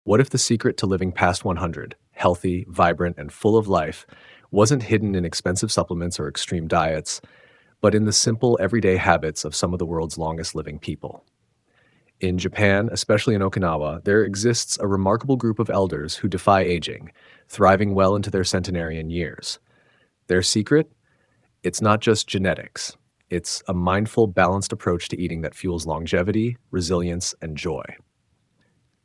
What if the secret to living past 100, healthy, vibrant, and full of life, wasn't hidden in expensive supplements or extreme diets, but in the simple, everyday habits of some of the world's longest living people? In Japan, especially in Okinawa, there exists a remarkable group of elders who defy aging, thriving well into their centenarian years. Their secret? It's not just genetics. It's a mindful, balanced approach to eating that fuels longevity, resilience, and joy.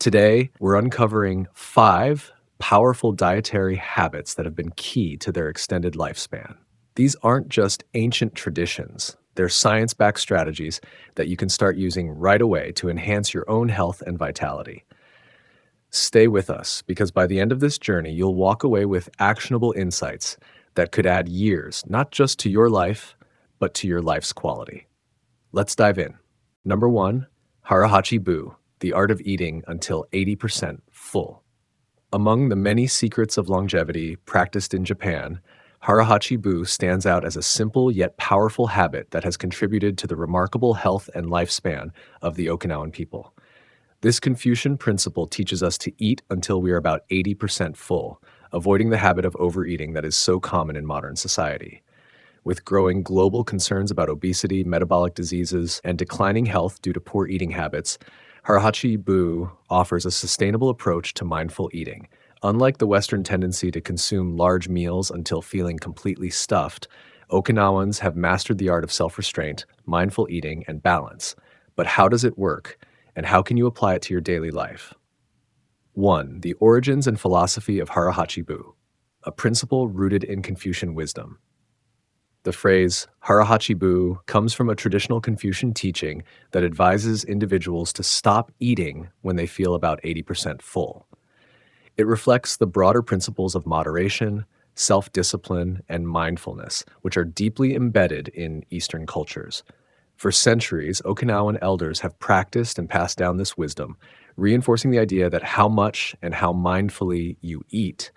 Today, we're uncovering 5 powerful dietary habits that have been key to their extended lifespan. These aren't just ancient traditions, they're science backed strategies that you can start using right away to enhance your own health and vitality. Stay with us because by the end of this journey, you'll walk away with actionable insights that could add years, not just to your life, but to your life's quality. Let's dive in. Number 1, Harahachi Bu, the art of eating until 80% full. Among the many secrets of longevity practiced in Japan, Harahachi Bu stands out as a simple yet powerful habit that has contributed to the remarkable health and lifespan of the Okinawan people. This Confucian principle teaches us to eat until we are about 80% full, avoiding the habit of overeating that is so common in modern society. With growing global concerns about obesity, metabolic diseases, and declining health due to poor eating habits, Harahachi Bu offers a sustainable approach to mindful eating. Unlike the Western tendency to consume large meals until feeling completely stuffed, Okinawans have mastered the art of self-restraint, mindful eating, and balance. But how does it work, and how can you apply it to your daily life? 1. The origins and philosophy of Harahachi Bu, a principle rooted in Confucian wisdom. The phrase Harahachi Bu comes from a traditional Confucian teaching that advises individuals to stop eating when they feel about 80% full. It reflects the broader principles of moderation, self-discipline, and mindfulness, which are deeply embedded in Eastern cultures. For centuries, Okinawan elders have practiced and passed down this wisdom, reinforcing the idea that how much and how mindfully you eat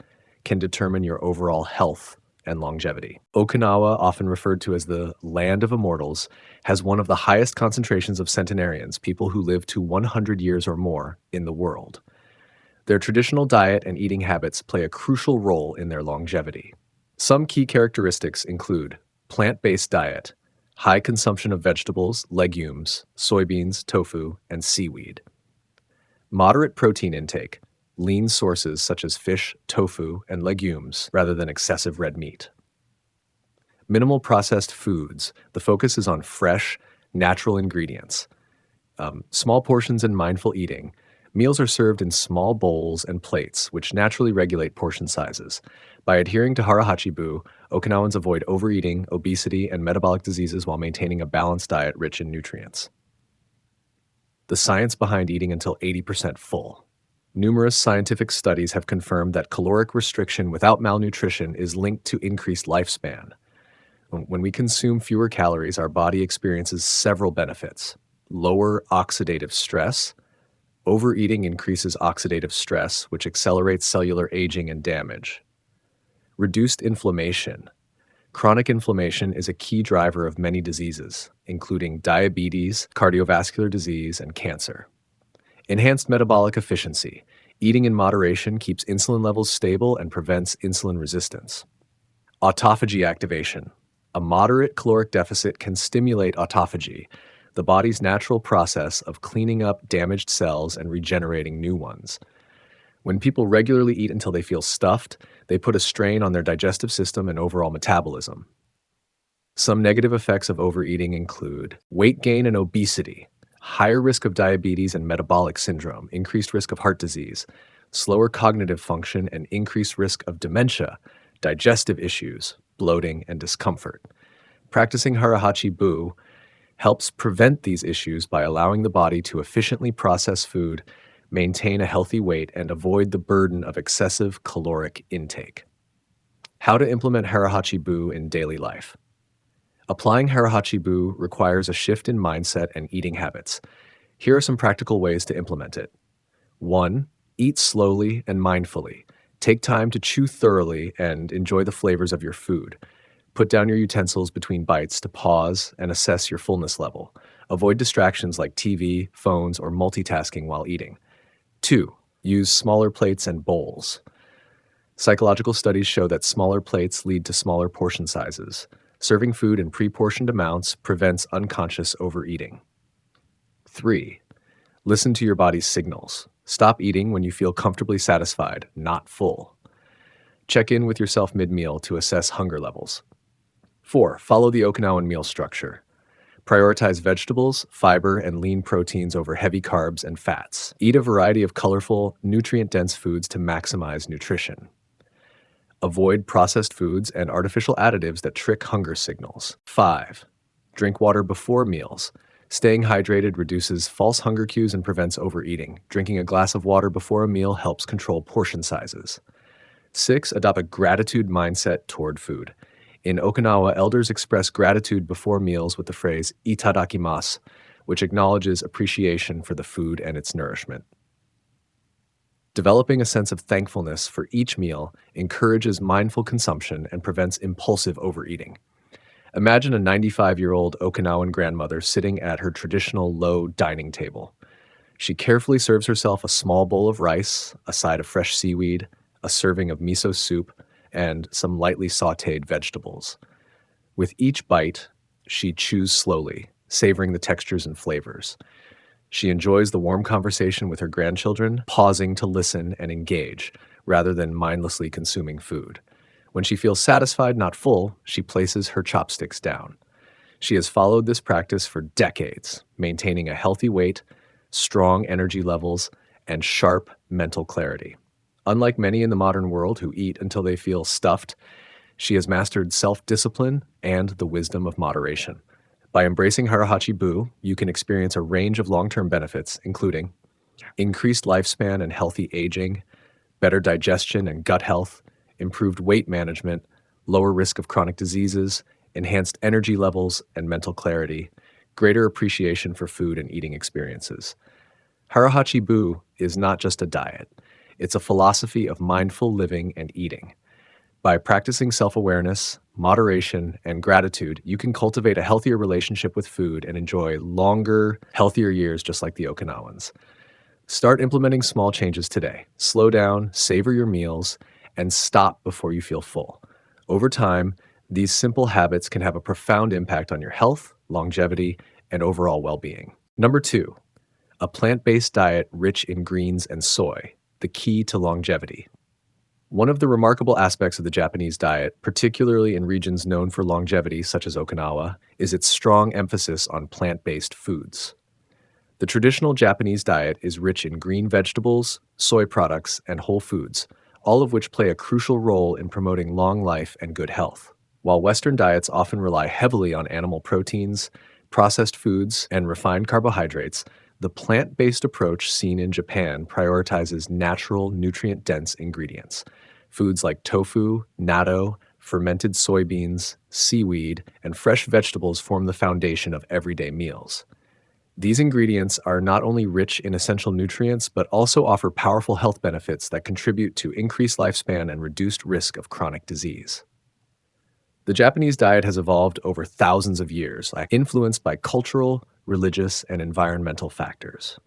can determine your overall health and longevity. Okinawa, often referred to as the land of immortals, has one of the highest concentrations of centenarians, people who live to 100 years or more, in the world. Their traditional diet and eating habits play a crucial role in their longevity. Some key characteristics include plant-based diet, high consumption of vegetables, legumes, soybeans, tofu, and seaweed. Moderate protein intake, lean sources such as fish, tofu, and legumes, rather than excessive red meat. Minimal processed foods. The focus is on fresh, natural ingredients. Small portions and mindful eating. Meals are served in small bowls and plates, which naturally regulate portion sizes. By adhering to Harahachi Bu, Okinawans avoid overeating, obesity, and metabolic diseases while maintaining a balanced diet rich in nutrients. The science behind eating until 80% full. Numerous scientific studies have confirmed that caloric restriction without malnutrition is linked to increased lifespan. When we consume fewer calories, our body experiences several benefits. Lower oxidative stress. Overeating increases oxidative stress, which accelerates cellular aging and damage. Reduced inflammation. Chronic inflammation is a key driver of many diseases, including diabetes, cardiovascular disease, and cancer. Enhanced metabolic efficiency. Eating in moderation keeps insulin levels stable and prevents insulin resistance. Autophagy activation. A moderate caloric deficit can stimulate autophagy, the body's natural process of cleaning up damaged cells and regenerating new ones. When people regularly eat until they feel stuffed, they put a strain on their digestive system and overall metabolism. Some negative effects of overeating include weight gain and obesity, higher risk of diabetes and metabolic syndrome, increased risk of heart disease, slower cognitive function, and increased risk of dementia, digestive issues, bloating, and discomfort. Practicing Harahachi Bu helps prevent these issues by allowing the body to efficiently process food, maintain a healthy weight, and avoid the burden of excessive caloric intake. How to implement Harahachi Bu in daily life. Applying Harahachi Bu requires a shift in mindset and eating habits. Here are some practical ways to implement it. 1. Eat slowly and mindfully. Take time to chew thoroughly and enjoy the flavors of your food. Put down your utensils between bites to pause and assess your fullness level. Avoid distractions like TV, phones, or multitasking while eating. 2. Use smaller plates and bowls. Psychological studies show that smaller plates lead to smaller portion sizes. Serving food in pre-portioned amounts prevents unconscious overeating. 3. Listen to your body's signals. Stop eating when you feel comfortably satisfied, not full. Check in with yourself mid-meal to assess hunger levels. 4. Follow the Okinawan meal structure. Prioritize vegetables, fiber, and lean proteins over heavy carbs and fats. Eat a variety of colorful, nutrient-dense foods to maximize nutrition. Avoid processed foods and artificial additives that trick hunger signals. 5. Drink water before meals. Staying hydrated reduces false hunger cues and prevents overeating. Drinking a glass of water before a meal helps control portion sizes. 6. Adopt a gratitude mindset toward food. In Okinawa, elders express gratitude before meals with the phrase "itadakimasu," which acknowledges appreciation for the food and its nourishment. Developing a sense of thankfulness for each meal encourages mindful consumption and prevents impulsive overeating. Imagine a 95-year-old Okinawan grandmother sitting at her traditional low dining table. She carefully serves herself a small bowl of rice, a side of fresh seaweed, a serving of miso soup, and some lightly sautéed vegetables. With each bite, she chews slowly, savoring the textures and flavors. She enjoys the warm conversation with her grandchildren, pausing to listen and engage, rather than mindlessly consuming food. When she feels satisfied, not full, she places her chopsticks down. She has followed this practice for decades, maintaining a healthy weight, strong energy levels, and sharp mental clarity. Unlike many in the modern world who eat until they feel stuffed, she has mastered self-discipline and the wisdom of moderation. By embracing Harahachi-bu, you can experience a range of long-term benefits, including increased lifespan and healthy aging, better digestion and gut health, improved weight management, lower risk of chronic diseases, enhanced energy levels and mental clarity, greater appreciation for food and eating experiences. Harahachi-bu is not just a diet. It's a philosophy of mindful living and eating. By practicing self-awareness, moderation, and gratitude, you can cultivate a healthier relationship with food and enjoy longer, healthier years just like the Okinawans. Start implementing small changes today. Slow down, savor your meals, and stop before you feel full. Over time, these simple habits can have a profound impact on your health, longevity, and overall well-being. Number 2, a plant-based diet rich in greens and soy, the key to longevity. One of the remarkable aspects of the Japanese diet, particularly in regions known for longevity such as Okinawa, is its strong emphasis on plant-based foods. The traditional Japanese diet is rich in green vegetables, soy products, and whole foods, all of which play a crucial role in promoting long life and good health. While Western diets often rely heavily on animal proteins, processed foods, and refined carbohydrates, the plant-based approach seen in Japan prioritizes natural, nutrient-dense ingredients. Foods like tofu, natto, fermented soybeans, seaweed, and fresh vegetables form the foundation of everyday meals. These ingredients are not only rich in essential nutrients, but also offer powerful health benefits that contribute to increased lifespan and reduced risk of chronic disease. The Japanese diet has evolved over thousands of years, influenced by cultural, religious, and environmental factors.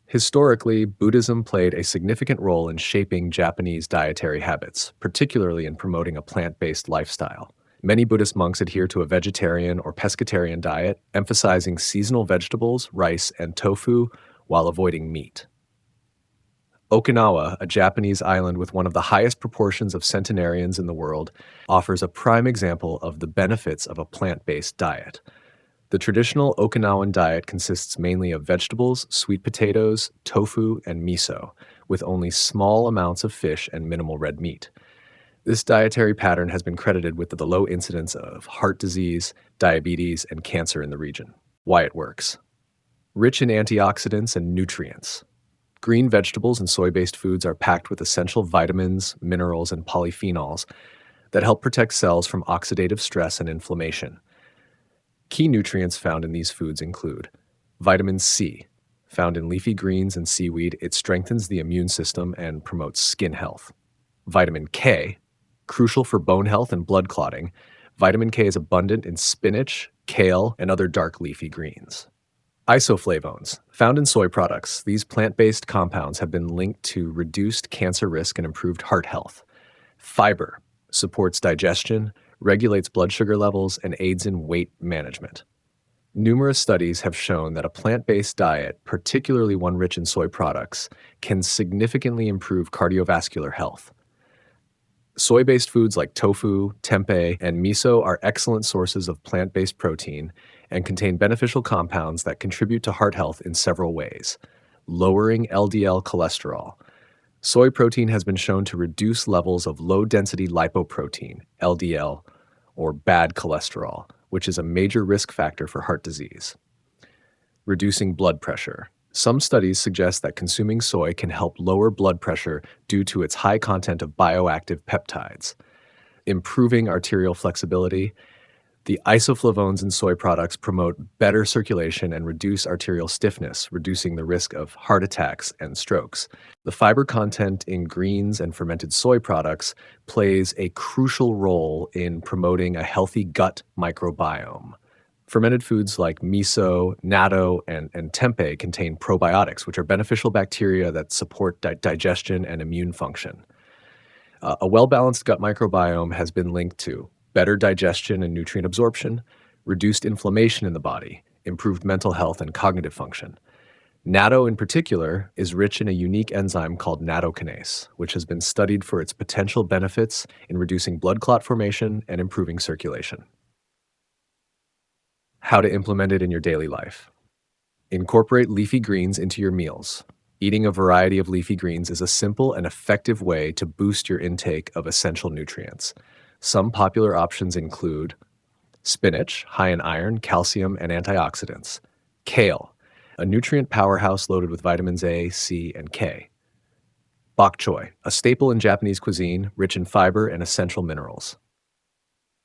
Historically, Buddhism played a significant role in shaping Japanese dietary habits, particularly in promoting a plant-based lifestyle. Many Buddhist monks adhere to a vegetarian or pescatarian diet, emphasizing seasonal vegetables, rice, and tofu while avoiding meat. Okinawa, a Japanese island with one of the highest proportions of centenarians in the world, offers a prime example of the benefits of a plant-based diet. The traditional Okinawan diet consists mainly of vegetables, sweet potatoes, tofu, and miso, with only small amounts of fish and minimal red meat. This dietary pattern has been credited with the low incidence of heart disease, diabetes, and cancer in the region. Why it works. Rich in antioxidants and nutrients. Green vegetables and soy-based foods are packed with essential vitamins, minerals, and polyphenols that help protect cells from oxidative stress and inflammation. Key nutrients found in these foods include vitamin C. Found in leafy greens and seaweed, it strengthens the immune system and promotes skin health. Vitamin K. Crucial for bone health and blood clotting, vitamin K is abundant in spinach, kale, and other dark leafy greens. Isoflavones, found in soy products, these plant-based compounds have been linked to reduced cancer risk and improved heart health. Fiber supports digestion, regulates blood sugar levels, and aids in weight management. Numerous studies have shown that a plant-based diet, particularly one rich in soy products, can significantly improve cardiovascular health. Soy-based foods like tofu, tempeh, and miso are excellent sources of plant-based protein and contain beneficial compounds that contribute to heart health in several ways. Lowering LDL cholesterol. Soy protein has been shown to reduce levels of low-density lipoprotein, LDL, or bad cholesterol, which is a major risk factor for heart disease. Reducing blood pressure. Some studies suggest that consuming soy can help lower blood pressure due to its high content of bioactive peptides. Improving arterial flexibility. The isoflavones in soy products promote better circulation and reduce arterial stiffness, reducing the risk of heart attacks and strokes. The fiber content in greens and fermented soy products plays a crucial role in promoting a healthy gut microbiome. Fermented foods like miso, natto, and tempeh contain probiotics, which are beneficial bacteria that support digestion and immune function. A well-balanced gut microbiome has been linked to better digestion and nutrient absorption, reduced inflammation in the body, improved mental health and cognitive function. Natto, in particular, is rich in a unique enzyme called nattokinase, which has been studied for its potential benefits in reducing blood clot formation and improving circulation. How to implement it in your daily life. Incorporate leafy greens into your meals. Eating a variety of leafy greens is a simple and effective way to boost your intake of essential nutrients. Some popular options include spinach, high in iron, calcium, and antioxidants; kale, a nutrient powerhouse loaded with vitamins A, C, and K; bok choy, a staple in Japanese cuisine, rich in fiber and essential minerals;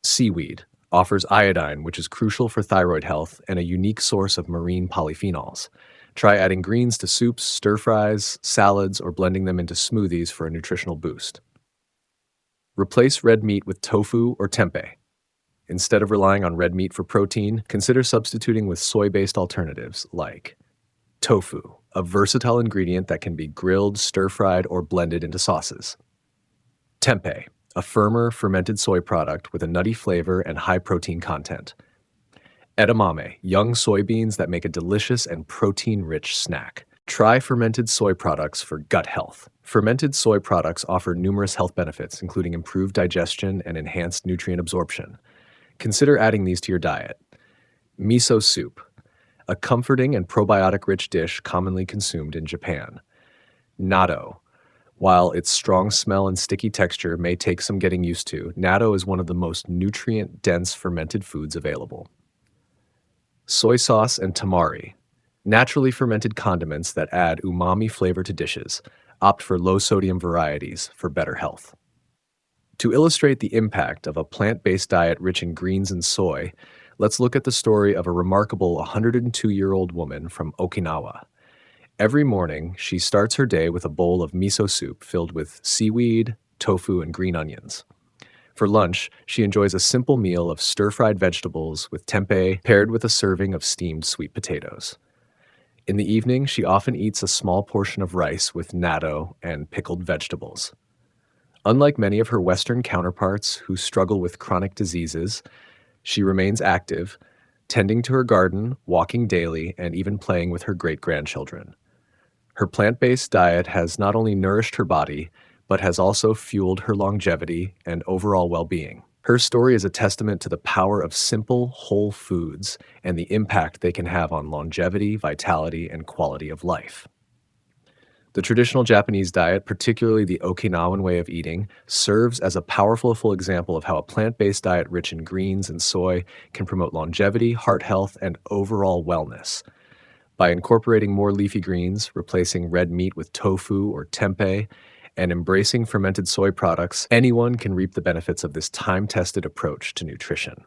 seaweed, offers iodine, which is crucial for thyroid health and a unique source of marine polyphenols. Try adding greens to soups, stir-fries, salads, or blending them into smoothies for a nutritional boost. Replace red meat with tofu or tempeh. Instead of relying on red meat for protein, consider substituting with soy-based alternatives like tofu, a versatile ingredient that can be grilled, stir-fried, or blended into sauces; tempeh, a firmer, fermented soy product with a nutty flavor and high protein content; edamame, young soybeans that make a delicious and protein-rich snack. Try fermented soy products for gut health. Fermented soy products offer numerous health benefits, including improved digestion and enhanced nutrient absorption. Consider adding these to your diet. Miso soup, a comforting and probiotic-rich dish commonly consumed in Japan. Natto. While its strong smell and sticky texture may take some getting used to, natto is one of the most nutrient-dense fermented foods available. Soy sauce and tamari, naturally fermented condiments that add umami flavor to dishes. Opt for low-sodium varieties for better health. To illustrate the impact of a plant-based diet rich in greens and soy, let's look at the story of a remarkable 102-year-old woman from Okinawa. Every morning, she starts her day with a bowl of miso soup filled with seaweed, tofu, and green onions. For lunch, she enjoys a simple meal of stir-fried vegetables with tempeh paired with a serving of steamed sweet potatoes. In the evening, she often eats a small portion of rice with natto and pickled vegetables. Unlike many of her Western counterparts who struggle with chronic diseases, she remains active, tending to her garden, walking daily, and even playing with her great-grandchildren. Her plant-based diet has not only nourished her body, but has also fueled her longevity and overall well-being. Her story is a testament to the power of simple, whole foods and the impact they can have on longevity, vitality, and quality of life. The traditional Japanese diet, particularly the Okinawan way of eating, serves as a powerful example of how a plant-based diet rich in greens and soy can promote longevity, heart health, and overall wellness. By incorporating more leafy greens, replacing red meat with tofu or tempeh, and embracing fermented soy products, anyone can reap the benefits of this time-tested approach to nutrition.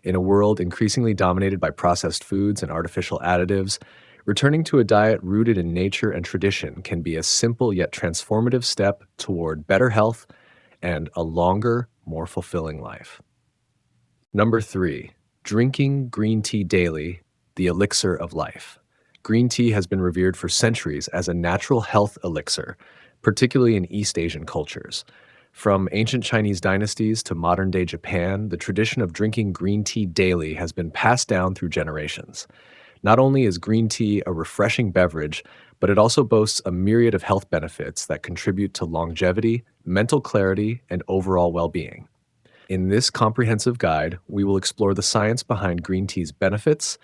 In a world increasingly dominated by processed foods and artificial additives, returning to a diet rooted in nature and tradition can be a simple yet transformative step toward better health and a longer, more fulfilling life. Number 3, drinking green tea daily the elixir of life. Green tea has been revered for centuries as a natural health elixir, particularly in East Asian cultures. From ancient Chinese dynasties to modern day Japan, the tradition of drinking green tea daily has been passed down through generations. Not only is green tea a refreshing beverage, but it also boasts a myriad of health benefits that contribute to longevity, mental clarity, and overall well being. In this comprehensive guide, we will explore the science behind green tea's benefits,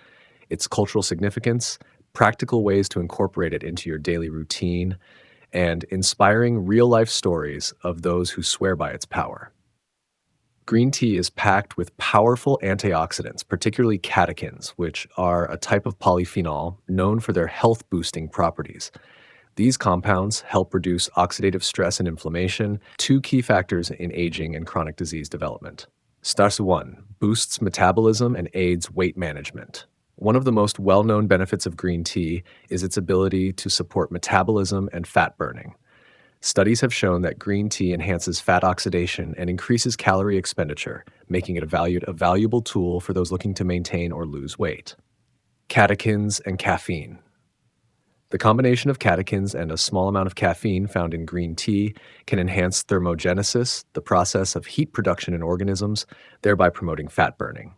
its cultural significance, practical ways to incorporate it into your daily routine, and inspiring real life stories of those who swear by its power. Green tea is packed with powerful antioxidants, particularly catechins, which are a type of polyphenol known for their health boosting properties. These compounds help reduce oxidative stress and inflammation, two key factors in aging and chronic disease development. Stars 1 boosts metabolism and aids weight management. One of the most well known benefits of green tea is its ability to support metabolism and fat burning. Studies have shown that green tea enhances fat oxidation and increases calorie expenditure, making it a valuable tool for those looking to maintain or lose weight. Catechins and caffeine. The combination of catechins and a small amount of caffeine found in green tea can enhance thermogenesis, the process of heat production in organisms, thereby promoting fat burning.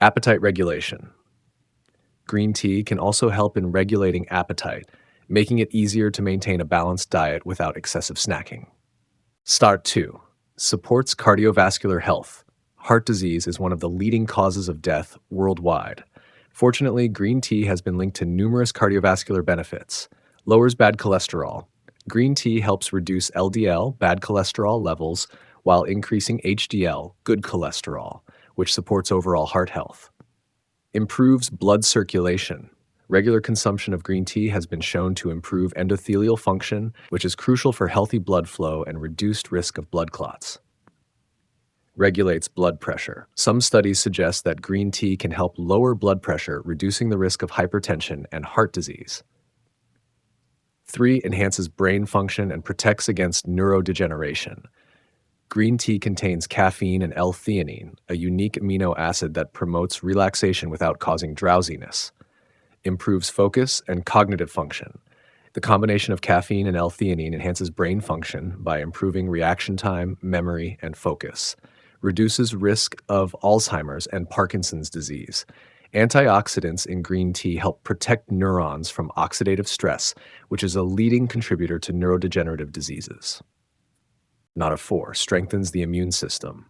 Appetite regulation. Green tea can also help in regulating appetite, making it easier to maintain a balanced diet without excessive snacking. Start 2 supports cardiovascular health. Heart disease is one of the leading causes of death worldwide. Fortunately, green tea has been linked to numerous cardiovascular benefits. Lowers bad cholesterol. Green tea helps reduce LDL, bad cholesterol levels, while increasing HDL, good cholesterol, which supports overall heart health. Improves blood circulation. Regular consumption of green tea has been shown to improve endothelial function, which is crucial for healthy blood flow and reduced risk of blood clots. Regulates blood pressure. Some studies suggest that green tea can help lower blood pressure, reducing the risk of hypertension and heart disease. 3 enhances brain function and protects against neurodegeneration. Green tea contains caffeine and L-theanine, a unique amino acid that promotes relaxation without causing drowsiness. Improves focus and cognitive function. The combination of caffeine and L-theanine enhances brain function by improving reaction time, memory, and focus. Reduces risk of Alzheimer's and Parkinson's disease. Antioxidants in green tea help protect neurons from oxidative stress, which is a leading contributor to neurodegenerative diseases. Nota 4 strengthens the immune system.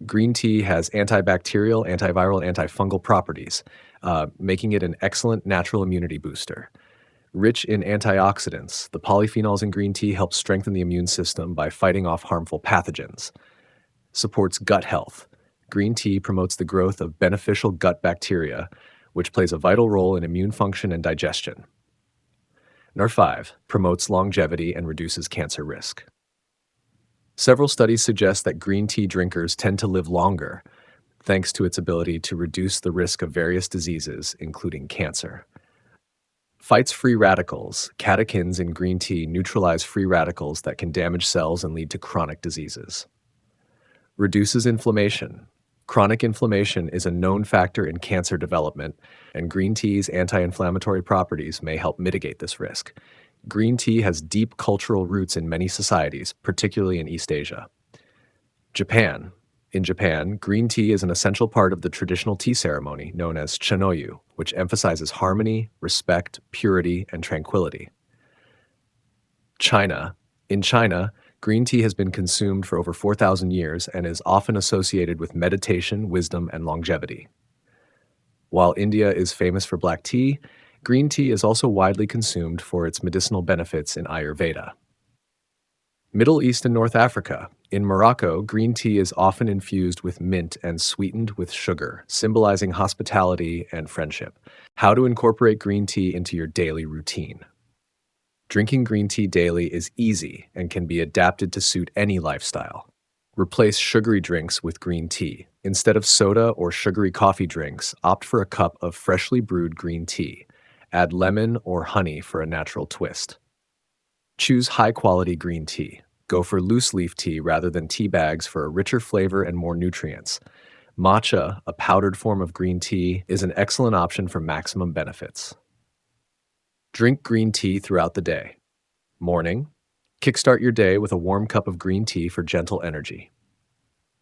Green tea has antibacterial, antiviral, antifungal properties, making it an excellent natural immunity booster. Rich in antioxidants, the polyphenols in green tea help strengthen the immune system by fighting off harmful pathogens. Supports gut health. Green tea promotes the growth of beneficial gut bacteria, which plays a vital role in immune function and digestion. Number 5 promotes longevity and reduces cancer risk. Several studies suggest that green tea drinkers tend to live longer, thanks to its ability to reduce the risk of various diseases, including cancer. Fights free radicals. Catechins in green tea neutralize free radicals that can damage cells and lead to chronic diseases. Reduces inflammation. Chronic inflammation is a known factor in cancer development, and green tea's anti-inflammatory properties may help mitigate this risk. Green tea has deep cultural roots in many societies, particularly in East Asia. Japan. In Japan, green tea is an essential part of the traditional tea ceremony known as chanoyu, which emphasizes harmony, respect, purity, and tranquility. China. In China, green tea has been consumed for over 4,000 years and is often associated with meditation, wisdom, and longevity. While India is famous for black tea, green tea is also widely consumed for its medicinal benefits in Ayurveda. Middle East and North Africa. In Morocco, green tea is often infused with mint and sweetened with sugar, symbolizing hospitality and friendship. How to incorporate green tea into your daily routine. Drinking green tea daily is easy and can be adapted to suit any lifestyle. Replace sugary drinks with green tea. Instead of soda or sugary coffee drinks, opt for a cup of freshly brewed green tea. Add lemon or honey for a natural twist. Choose high-quality green tea. Go for loose leaf tea rather than tea bags for a richer flavor and more nutrients. Matcha, a powdered form of green tea, is an excellent option for maximum benefits. Drink green tea throughout the day. Morning. Kickstart your day with a warm cup of green tea for gentle energy.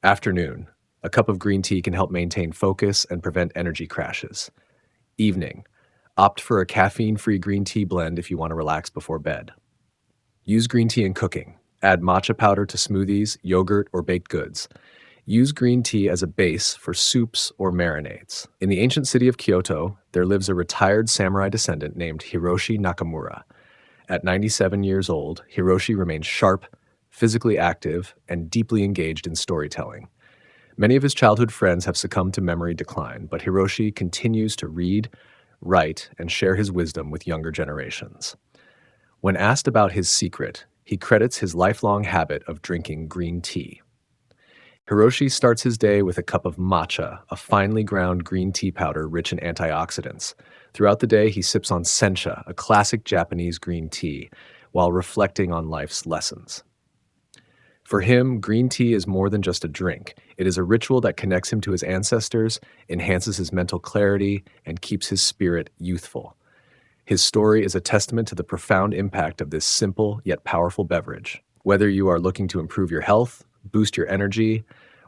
Afternoon. A cup of green tea can help maintain focus and prevent energy crashes. Evening. Opt for a caffeine-free green tea blend if you want to relax before bed. Use green tea in cooking. Add matcha powder to smoothies, yogurt, or baked goods. Use green tea as a base for soups or marinades. In the ancient city of Kyoto, there lives a retired samurai descendant named Hiroshi Nakamura. At 97 years old, Hiroshi remains sharp, physically active, and deeply engaged in storytelling. Many of his childhood friends have succumbed to memory decline, but Hiroshi continues to read, write, and share his wisdom with younger generations. When asked about his secret, he credits his lifelong habit of drinking green tea. Hiroshi starts his day with a cup of matcha, a finely ground green tea powder rich in antioxidants. Throughout the day, he sips on sencha, a classic Japanese green tea, while reflecting on life's lessons. For him, green tea is more than just a drink. It is a ritual that connects him to his ancestors, enhances his mental clarity, and keeps his spirit youthful. His story is a testament to the profound impact of this simple yet powerful beverage. Whether you are looking to improve your health, boost your energy,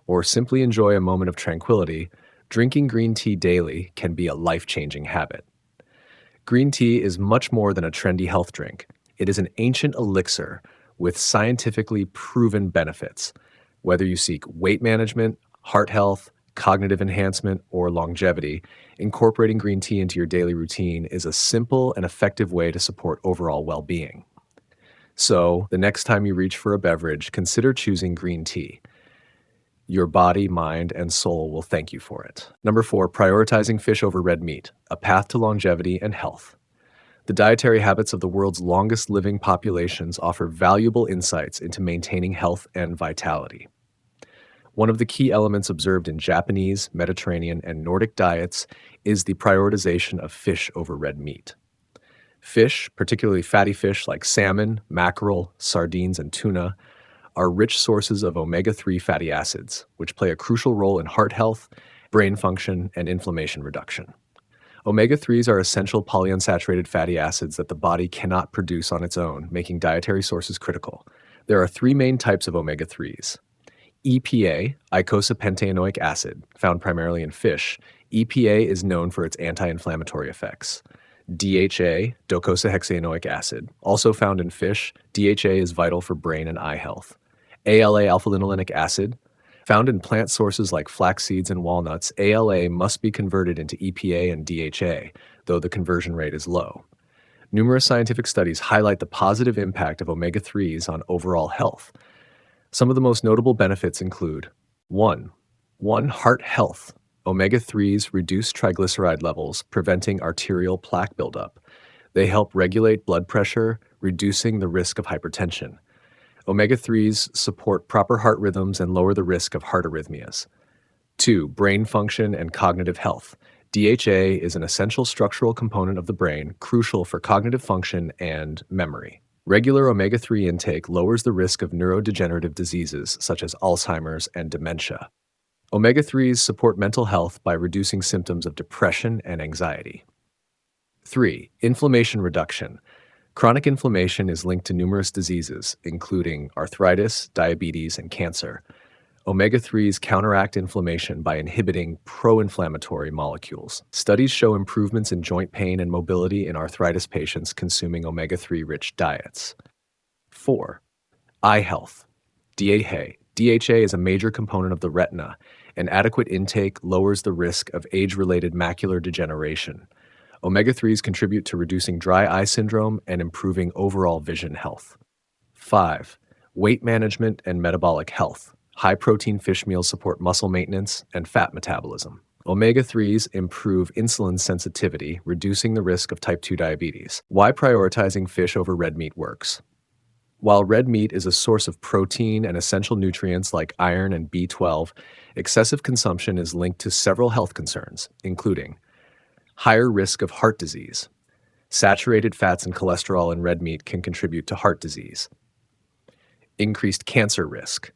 or simply enjoy a moment of tranquility, drinking green tea daily can be a life-changing habit. Green tea is much more than a trendy health drink. It is an ancient elixir with scientifically proven benefits. Whether you seek weight management, heart health, cognitive enhancement, or longevity, incorporating green tea into your daily routine is a simple and effective way to support overall well-being. So, the next time you reach for a beverage, consider choosing green tea. Your body, mind, and soul will thank you for it. Number 4, prioritizing fish over red meat, a path to longevity and health. The dietary habits of the world's longest living populations offer valuable insights into maintaining health and vitality. One of the key elements observed in Japanese, Mediterranean, and Nordic diets is the prioritization of fish over red meat. Fish, particularly fatty fish like salmon, mackerel, sardines, and tuna, are rich sources of omega-3 fatty acids, which play a crucial role in heart health, brain function, and inflammation reduction. Omega-3s are essential polyunsaturated fatty acids that the body cannot produce on its own, making dietary sources critical. There are 3 main types of omega-3s. EPA, eicosapentaenoic acid, found primarily in fish. EPA is known for its anti-inflammatory effects. DHA, docosahexaenoic acid, also found in fish. DHA is vital for brain and eye health. ALA alpha-linolenic acid, found in plant sources like flax seeds and walnuts. ALA must be converted into EPA and DHA, though the conversion rate is low. Numerous scientific studies highlight the positive impact of omega-3s on overall health. Some of the most notable benefits include 1. Heart health. Omega-3s reduce triglyceride levels, preventing arterial plaque buildup. They help regulate blood pressure, reducing the risk of hypertension. Omega-3s support proper heart rhythms and lower the risk of heart arrhythmias. 2. Brain function and cognitive health. DHA is an essential structural component of the brain, crucial for cognitive function and memory. Regular omega-3 intake lowers the risk of neurodegenerative diseases such as Alzheimer's and dementia. Omega-3s support mental health by reducing symptoms of depression and anxiety. 3. Inflammation reduction. Chronic inflammation is linked to numerous diseases, including arthritis, diabetes, and cancer. Omega-3s counteract inflammation by inhibiting pro-inflammatory molecules. Studies show improvements in joint pain and mobility in arthritis patients consuming omega-3-rich diets. 4. Eye health. DHA. DHA is a major component of the retina, and adequate intake lowers the risk of age-related macular degeneration. Omega-3s contribute to reducing dry eye syndrome and improving overall vision health. 5. Weight management and metabolic health. High-protein fish meals support muscle maintenance and fat metabolism. Omega-3s improve insulin sensitivity, reducing the risk of type 2 diabetes. Why prioritizing fish over red meat works. While red meat is a source of protein and essential nutrients like iron and B12, excessive consumption is linked to several health concerns, including higher risk of heart disease. Saturated fats and cholesterol in red meat can contribute to heart disease. Increased cancer risk.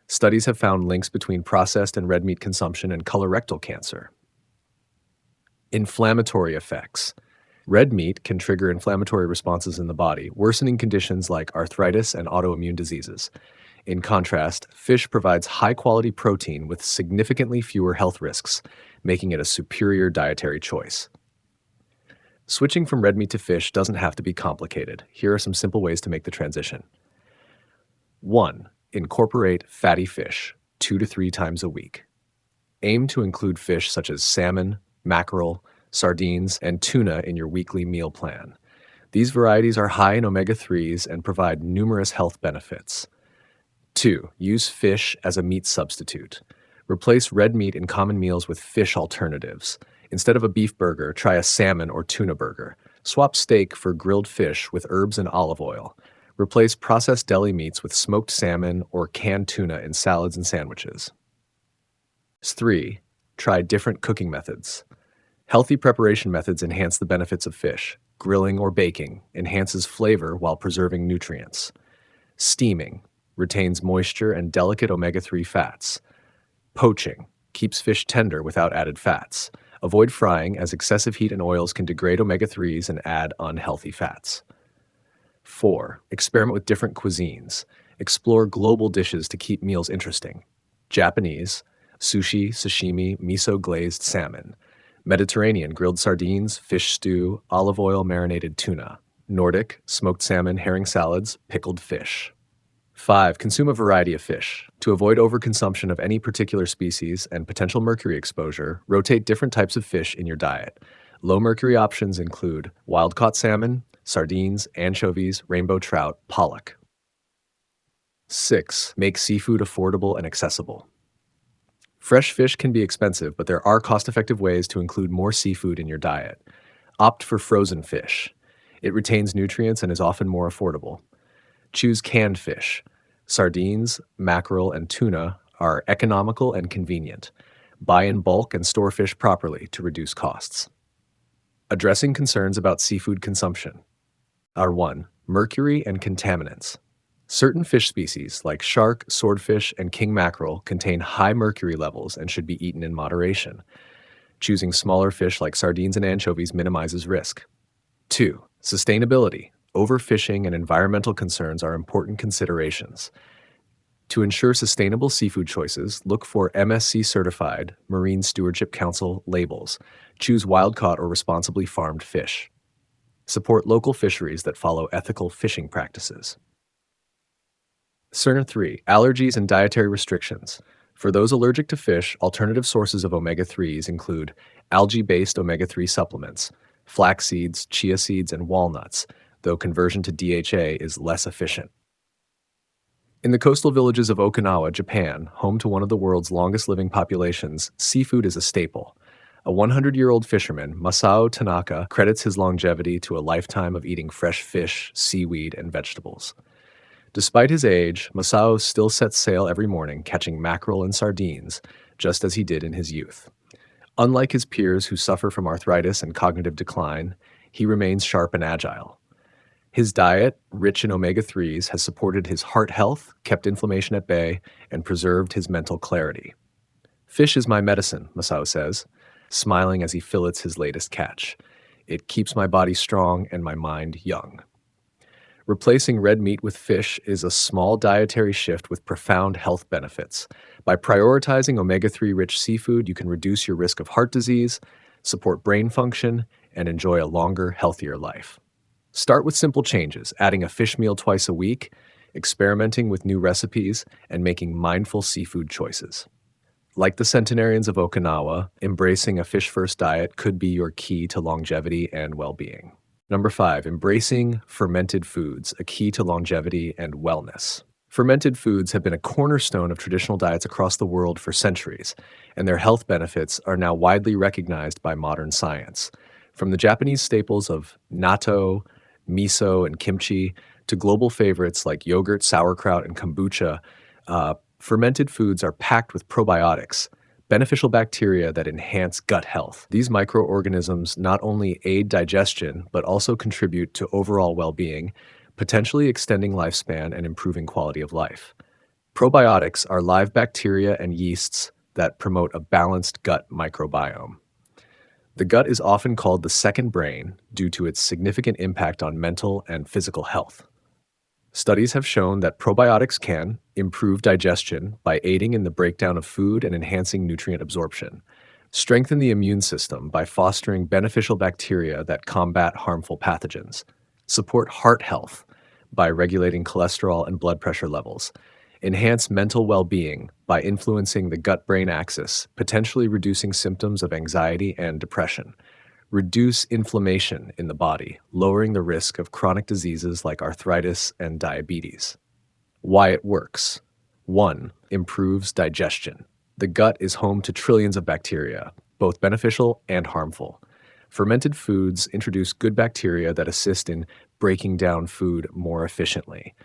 Studies have found links between processed and red meat consumption and colorectal cancer. Inflammatory effects. Red meat can trigger inflammatory responses in the body, worsening conditions like arthritis and autoimmune diseases. In contrast, fish provides high-quality protein with significantly fewer health risks, making it a superior dietary choice. Switching from red meat to fish doesn't have to be complicated. Here are some simple ways to make the transition. 1. Incorporate fatty fish 2 to 3 times a week. Aim to include fish such as salmon, mackerel, sardines, and tuna in your weekly meal plan. These varieties are high in omega-3s and provide numerous health benefits. 2. Use fish as a meat substitute. Replace red meat in common meals with fish alternatives. Instead of a beef burger, try a salmon or tuna burger. Swap steak for grilled fish with herbs and olive oil. Replace processed deli meats with smoked salmon or canned tuna in salads and sandwiches. 3. Try different cooking methods. Healthy preparation methods enhance the benefits of fish. Grilling or baking enhances flavor while preserving nutrients. Steaming retains moisture and delicate omega-3 fats. Poaching keeps fish tender without added fats. Avoid frying, as excessive heat and oils can degrade omega-3s and add unhealthy fats. 4. Experiment with different cuisines. Explore global dishes to keep meals interesting. Japanese, sushi, sashimi, miso-glazed salmon. Mediterranean, grilled sardines, fish stew, olive oil marinated tuna. Nordic, smoked salmon, herring salads, pickled fish. 5. Consume a variety of fish. To avoid overconsumption of any particular species and potential mercury exposure, rotate different types of fish in your diet. Low mercury options include wild-caught salmon, sardines, anchovies, rainbow trout, pollock. 6. Make seafood affordable and accessible. Fresh fish can be expensive, but there are cost-effective ways to include more seafood in your diet. Opt for frozen fish. It retains nutrients and is often more affordable. Choose canned fish. Sardines, mackerel, and tuna are economical and convenient. Buy in bulk and store fish properly to reduce costs. Addressing concerns about seafood consumption are 1. Mercury and contaminants. Certain fish species, like shark, swordfish, and king mackerel, contain high mercury levels and should be eaten in moderation. Choosing smaller fish like sardines and anchovies minimizes risk. 2. Sustainability. Overfishing and environmental concerns are important considerations. To ensure sustainable seafood choices, look for MSC-certified Marine Stewardship Council labels. Choose wild-caught or responsibly farmed fish. Support local fisheries that follow ethical fishing practices. Concern 3. Allergies and dietary restrictions. For those allergic to fish, alternative sources of omega-3s include algae-based omega-3 supplements, flax seeds, chia seeds, and walnuts, though conversion to DHA is less efficient. In the coastal villages of Okinawa, Japan, home to one of the world's longest-living populations, seafood is a staple. A 100-year-old fisherman, Masao Tanaka, credits his longevity to a lifetime of eating fresh fish, seaweed, and vegetables. Despite his age, Masao still sets sail every morning, catching mackerel and sardines, just as he did in his youth. Unlike his peers who suffer from arthritis and cognitive decline, he remains sharp and agile. His diet, rich in omega-3s, has supported his heart health, kept inflammation at bay, and preserved his mental clarity. "Fish is my medicine," Masao says, smiling as he fillets his latest catch. "It keeps my body strong and my mind young." Replacing red meat with fish is a small dietary shift with profound health benefits. By prioritizing omega-3 rich seafood, you can reduce your risk of heart disease, support brain function, and enjoy a longer, healthier life. Start with simple changes, adding a fish meal twice a week, experimenting with new recipes, and making mindful seafood choices. Like the centenarians of Okinawa, embracing a fish-first diet could be your key to longevity and well-being. Number 5, embracing fermented foods, a key to longevity and wellness. Fermented foods have been a cornerstone of traditional diets across the world for centuries, and their health benefits are now widely recognized by modern science. From the Japanese staples of natto, miso, and kimchi, to global favorites like yogurt, sauerkraut, and kombucha, fermented foods are packed with probiotics, beneficial bacteria that enhance gut health. These microorganisms not only aid digestion, but also contribute to overall well-being, potentially extending lifespan and improving quality of life. Probiotics are live bacteria and yeasts that promote a balanced gut microbiome. The gut is often called the second brain due to its significant impact on mental and physical health. Studies have shown that probiotics can improve digestion by aiding in the breakdown of food and enhancing nutrient absorption, strengthen the immune system by fostering beneficial bacteria that combat harmful pathogens, support heart health by regulating cholesterol and blood pressure levels, enhance mental well being by influencing the gut brain axis, potentially reducing symptoms of anxiety and depression, reduce inflammation in the body, lowering the risk of chronic diseases like arthritis and diabetes. Why it works. 1. Improves digestion. The gut is home to trillions of bacteria, both beneficial and harmful. Fermented foods introduce good bacteria that assist in breaking down food more efficiently.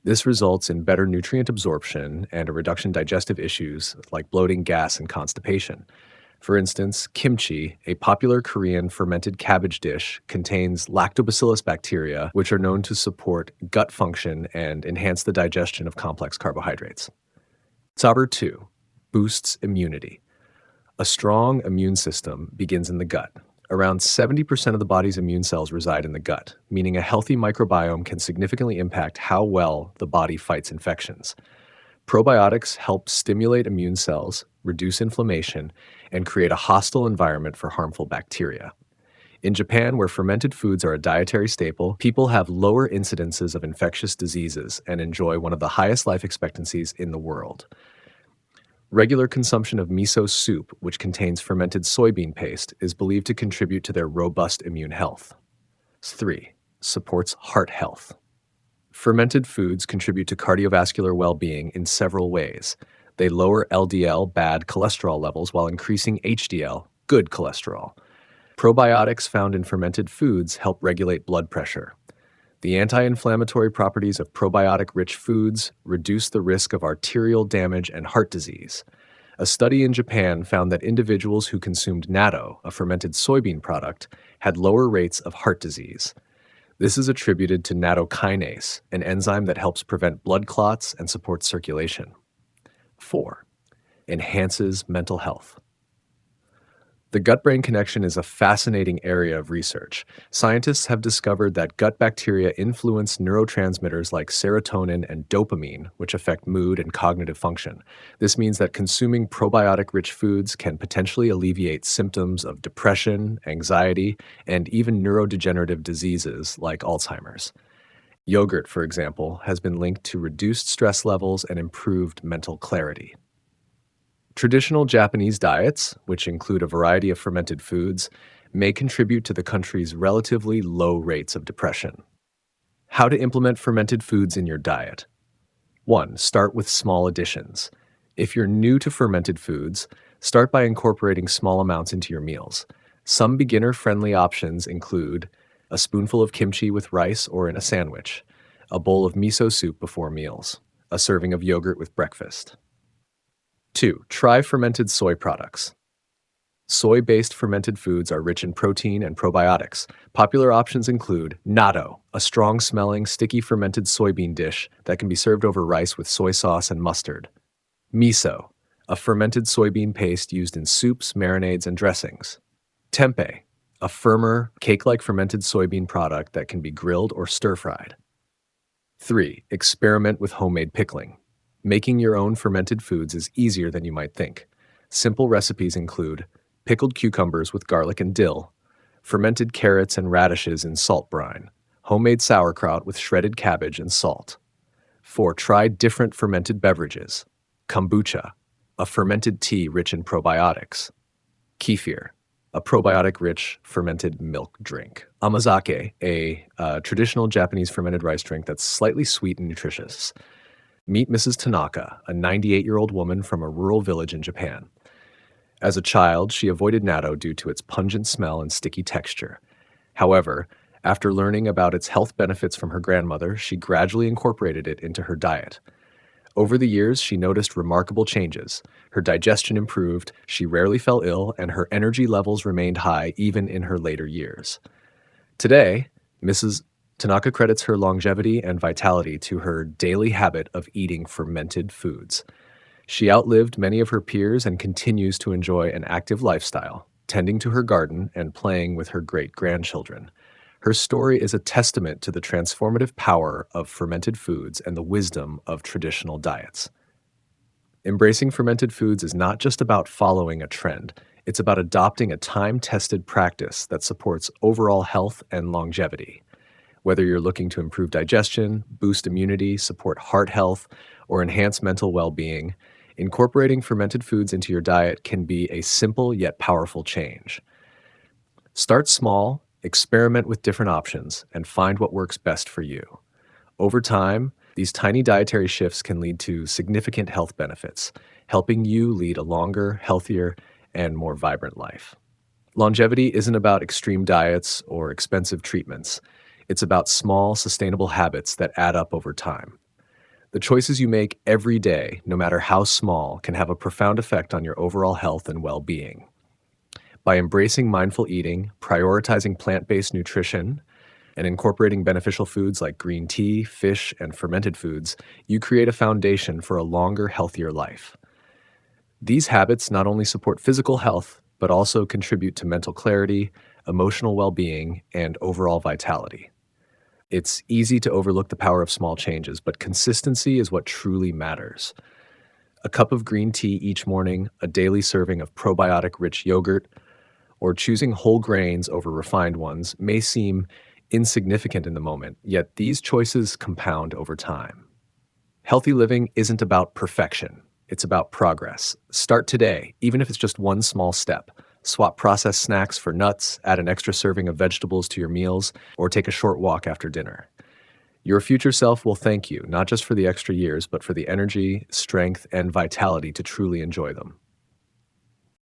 This results in better nutrient absorption and a reduction in digestive issues like bloating, gas, and constipation. For instance, kimchi, a popular Korean fermented cabbage dish, contains lactobacillus bacteria, which are known to support gut function and enhance the digestion of complex carbohydrates. Saber 2 boosts immunity. A strong immune system begins in the gut. Around 70% of the body's immune cells reside in the gut, meaning a healthy microbiome can significantly impact how well the body fights infections. Probiotics help stimulate immune cells, reduce inflammation, and create a hostile environment for harmful bacteria. In Japan, where fermented foods are a dietary staple, people have lower incidences of infectious diseases and enjoy one of the highest life expectancies in the world. Regular consumption of miso soup, which contains fermented soybean paste, is believed to contribute to their robust immune health. 3. Supports heart health. Fermented foods contribute to cardiovascular well-being in several ways. They lower LDL, bad cholesterol levels, while increasing HDL, good cholesterol. Probiotics found in fermented foods help regulate blood pressure. The anti-inflammatory properties of probiotic-rich foods reduce the risk of arterial damage and heart disease. A study in Japan found that individuals who consumed natto, a fermented soybean product, had lower rates of heart disease. This is attributed to nattokinase, an enzyme that helps prevent blood clots and supports circulation. 4. Enhances mental health. The gut-brain connection is a fascinating area of research. Scientists have discovered that gut bacteria influence neurotransmitters like serotonin and dopamine, which affect mood and cognitive function. This means that consuming probiotic-rich foods can potentially alleviate symptoms of depression, anxiety, and even neurodegenerative diseases like Alzheimer's. Yogurt, for example, has been linked to reduced stress levels and improved mental clarity. Traditional Japanese diets, which include a variety of fermented foods, may contribute to the country's relatively low rates of depression. How to implement fermented foods in your diet. 1. Start with small additions. If you're new to fermented foods, start by incorporating small amounts into your meals. Some beginner-friendly options include a spoonful of kimchi with rice or in a sandwich, a bowl of miso soup before meals, a serving of yogurt with breakfast. 2. Try fermented soy products. Soy-based fermented foods are rich in protein and probiotics. Popular options include natto, a strong-smelling, sticky fermented soybean dish that can be served over rice with soy sauce and mustard. Miso, a fermented soybean paste used in soups, marinades, and dressings. Tempeh, a firmer, cake-like fermented soybean product that can be grilled or stir-fried. 3. Experiment with homemade pickling. Making your own fermented foods is easier than you might think. Simple recipes include pickled cucumbers with garlic and dill, fermented carrots and radishes in salt brine, homemade sauerkraut with shredded cabbage and salt. 4. Try different fermented beverages. Kombucha, a fermented tea rich in probiotics. Kefir, a probiotic-rich fermented milk drink. Amazake, a traditional Japanese fermented rice drink that's slightly sweet and nutritious. Meet Mrs. Tanaka, a 98-year-old woman from a rural village in Japan. As a child, she avoided natto due to its pungent smell and sticky texture. However, after learning about its health benefits from her grandmother, she gradually incorporated it into her diet. Over the years, she noticed remarkable changes. Her digestion improved, she rarely fell ill, and her energy levels remained high even in her later years. Today, Mrs. Tanaka credits her longevity and vitality to her daily habit of eating fermented foods. She outlived many of her peers and continues to enjoy an active lifestyle, tending to her garden and playing with her great grandchildren. Her story is a testament to the transformative power of fermented foods and the wisdom of traditional diets. Embracing fermented foods is not just about following a trend, it's about adopting a time tested practice that supports overall health and longevity. Whether you're looking to improve digestion, boost immunity, support heart health, or enhance mental well being, incorporating fermented foods into your diet can be a simple yet powerful change. Start small, experiment with different options, and find what works best for you. Over time, these tiny dietary shifts can lead to significant health benefits, helping you lead a longer, healthier, and more vibrant life. Longevity isn't about extreme diets or expensive treatments. It's about small, sustainable habits that add up over time. The choices you make every day, no matter how small, can have a profound effect on your overall health and well being. By embracing mindful eating, prioritizing plant based nutrition, and incorporating beneficial foods like green tea, fish, and fermented foods, you create a foundation for a longer, healthier life. These habits not only support physical health, but also contribute to mental clarity, emotional well being, and overall vitality. It's easy to overlook the power of small changes, but consistency is what truly matters. A cup of green tea each morning, a daily serving of probiotic rich yogurt, or choosing whole grains over refined ones may seem insignificant in the moment, yet these choices compound over time. Healthy living isn't about perfection, it's about progress. Start today, even if it's just one small step. Swap processed snacks for nuts, add an extra serving of vegetables to your meals, or take a short walk after dinner. Your future self will thank you, not just for the extra years, but for the energy, strength, and vitality to truly enjoy them.